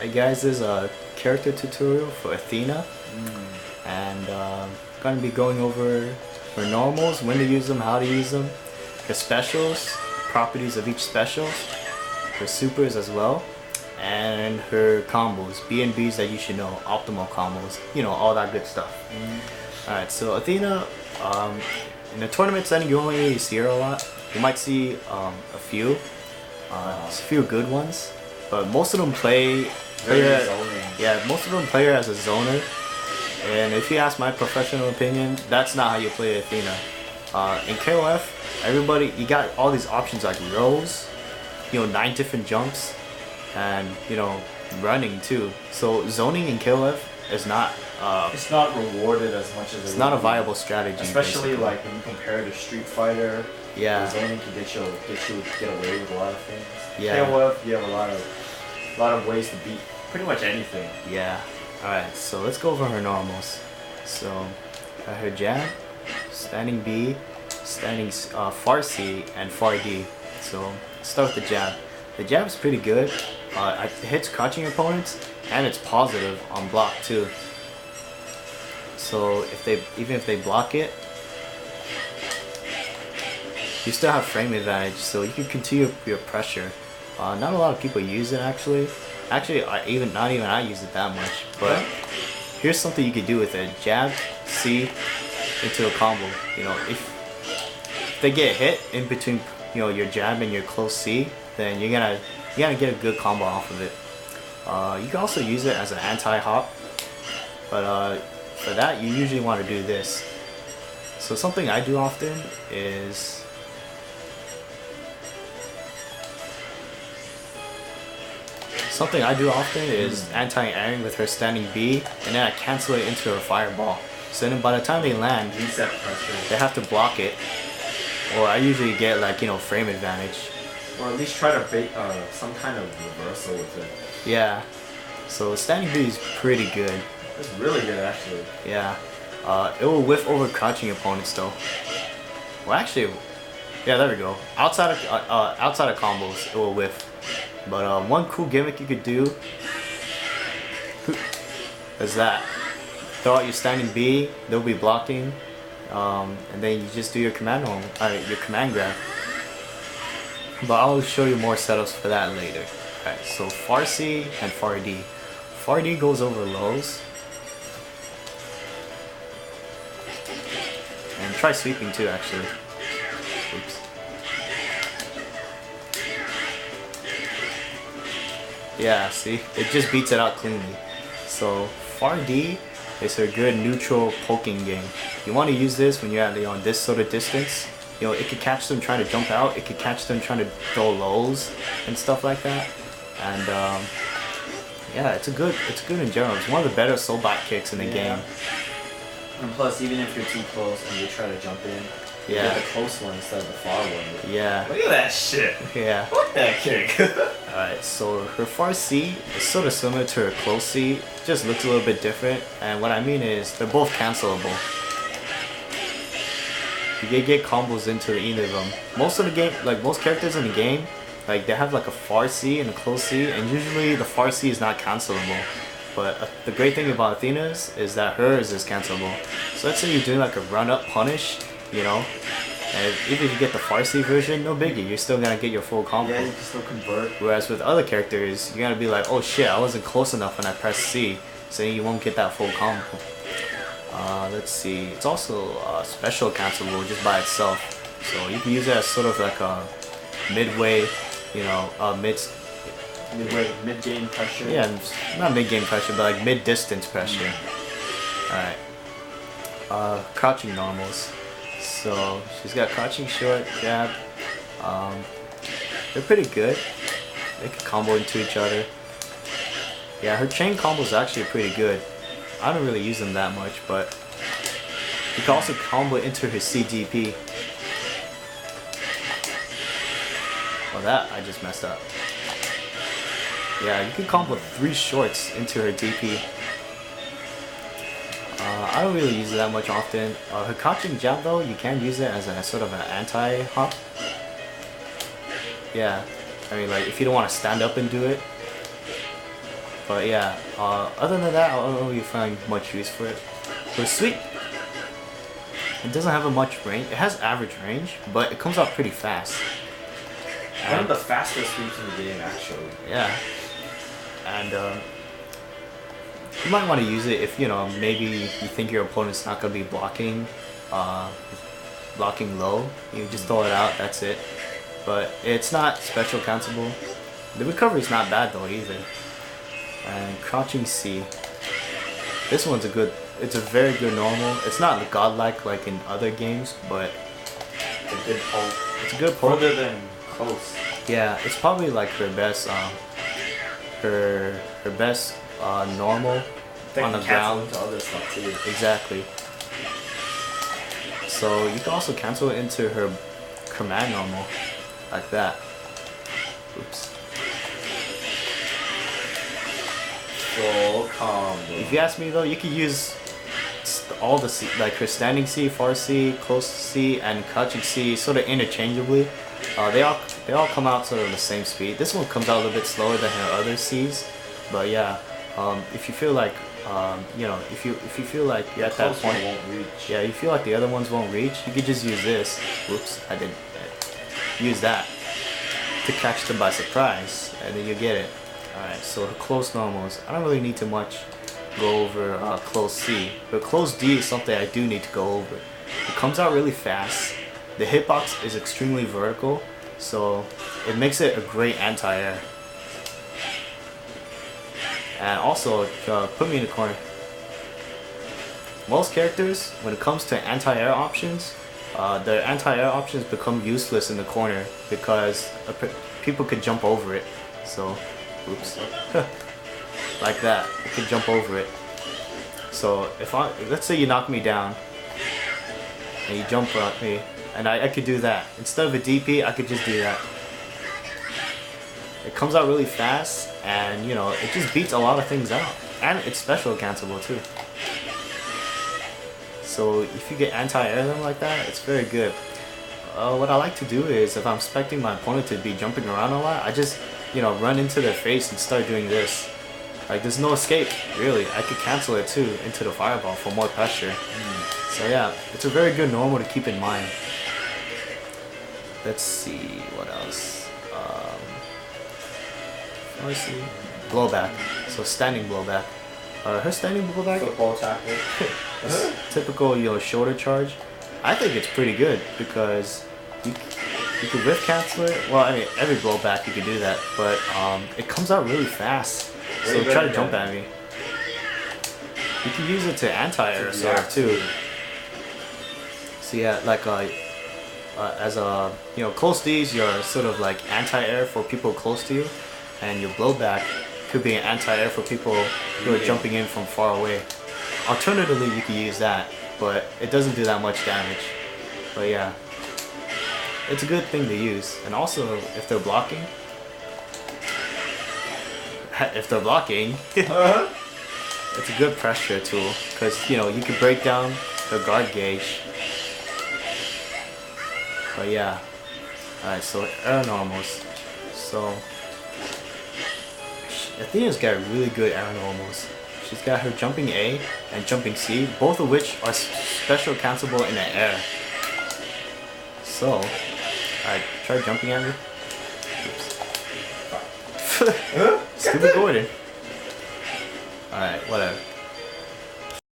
Hey guys, this is a character tutorial for Athena, and gonna be going over her normals, when to use them, how to use them, her specials, properties of each special, her supers as well, and her combos, B and Bs that you should know, optimal combos, you know, all that good stuff. Alright, so Athena, in the tournament setting you won't really see her a lot. You might see a few good ones, but most of them play her, most of them play her as a zoner. And if you ask my professional opinion, that's not how you play Athena. In KoF, everybody, you got all these options like rows, 9 different jumps, and running too. So zoning in KoF is not it's not rewarded as much as it's not a viable strategy, especially basically. like when you compare to Street Fighter. Yeah, zoning can get away with a lot of things. Yeah. KoF, you have a lot of ways to beat pretty much anything. Yeah. Alright, so let's go over her normals. So her jab, standing B, standing far C, and far D. So let's start with the jab. The jab is pretty good. It hits crouching opponents, and it's positive on block too. So even if they block it, you still have frame advantage, so you can continue your pressure. Not a lot of people use it actually. Actually, not even I use it that much. But here's something you could do with it: jab, C, into a combo. If they get hit in between, your jab and your close C, then you're gonna get a good combo off of it. You can also use it as an anti-hop, but for that you usually want to do this. So something I do often is anti-airing with her standing B, and then I cancel it into her fireball. So then by the time they land, Reset pressure. they have to block it, or I usually get frame advantage. Or at least try to bait some kind of reversal with it. Yeah. So standing B is pretty good. It's really good actually. Yeah. It will whiff over crouching opponents though. Well, actually, yeah, there we go. Outside of combos, it will whiff. But one cool gimmick you could do is that throw out your standing B, they'll be blocking, and then you just do your command grab. But I'll show you more setups for that later. Alright, so far C and far D. Far D goes over lows. And try sweeping too, actually. Oops. Yeah, see? It just beats it out cleanly. So far D is a good neutral poking game. You want to use this when you're at this sort of distance. It could catch them trying to jump out, it could catch them trying to throw lows and stuff like that. And yeah, it's good in general. It's one of the better soul back kicks in the game. And plus, even if you're too close and you try to jump in, you get the close one instead of the far one. Yeah. Look at that shit. Yeah. Fuck that kick. Alright, so her far C is sort of similar to her close C, just looks a little bit different. And what I mean is, they're both cancelable. You can get combos into either of them. Most of the game, most characters in the game, they have a far C and a close C, and usually the far C is not cancelable. But the great thing about Athena's is that hers is cancelable. So let's say you're doing a run-up punish, and even if you get the far C version, no biggie, you're still gonna get your full combo. Yeah, you can still convert. Whereas with other characters, you're gonna be like, oh shit, I wasn't close enough when I pressed C, so you won't get that full combo. Let's see, it's also special cancelable just by itself. So you can use it as sort of like a midway, mid-game pressure. Yeah, not mid-game pressure, but mid-distance pressure. Alright. Crouching normals. So she's got crouching short, jab. They're pretty good. They can combo into each other. Yeah, her chain combos are actually pretty good. I don't really use them that much, but you can also combo into her CDP. Well, that I just messed up. Yeah, you can combo 3 shorts into her DP. I don't really use it that much often. Her crouching jab though, you can use it as a sort of an anti-hop. Yeah, I mean if you don't want to stand up and do it, But yeah, other than that, I don't really find much use for it. For sweep, it doesn't have a much range. It has average range, but it comes out pretty fast. One of the fastest sweeps in the game, actually. Yeah. And you might want to use it if, you know, maybe you think your opponent's not going to be blocking low. You just throw it out, that's it. But it's not special countable. The recovery's not bad though either. And crouching C. This one's it's a very good normal. It's not godlike like in other games, but it's a good poke. It's a good poke. Further than close. Yeah, it's probably like her best her best normal on the ground. Into other stuff too. Exactly. So you can also cancel it into her command normal, like that. Oops. So combo. If you ask me though, you could use all the C, like her standing C, far C, close C, and crouching C sort of interchangeably. They all come out sort of the same speed. This one comes out a little bit slower than her other C's, but yeah. If you feel like you know, if you feel like you're at that point, won't reach. Yeah, you feel like the other ones won't reach, you could just use this. Whoops, I didn't use that to catch them by surprise, and then you get it. Alright, so close normals. I don't really need to much go over close C, but close D is something I do need to go over. It comes out really fast. The hitbox is extremely vertical, so it makes it a great anti-air. And also, put me in the corner. Most characters, when it comes to anti-air options, their anti-air options become useless in the corner because people could jump over it. So, oops, like that, you could jump over it. So let's say you knock me down, and you jump at me, and I could do that. Instead of a DP, I could just do that. It comes out really fast, and you know, it just beats a lot of things out. And it's special cancelable too. So if you get anti-air them like that, it's very good. What I like to do is, if I'm expecting my opponent to be jumping around a lot, I just, you know, run into their face and start doing this. Like, there's no escape, really. I could cancel it too into the fireball for more pressure. So yeah, it's a very good normal to keep in mind. Let's see, what else? Let's see. Blowback. So standing blowback. Her standing blowback. Football tackle. Typical, you know, shoulder charge. I think it's pretty good because you can whiff cancel it. Well, I mean, every blowback you can do that, but it comes out really fast. So try to jump at me. You can use it to anti-air sort of too. So yeah, like as a, you know, close D's, you're sort of like anti-air for people close to you, and your blowback could be an anti-air for people who are jumping in from far away. Alternatively, you could use that, but it doesn't do that much damage. But yeah, it's a good thing to use. And also, if they're blocking, it's a good pressure tool because, you know, you can break down the guard gauge. But yeah, alright, so air normals. So Athena's got really good air normals. She's got her jumping A and jumping C, both of which are special cancelable in the air. So, alright, try jumping at me. Oops. Stupid Gordon. Alright, whatever.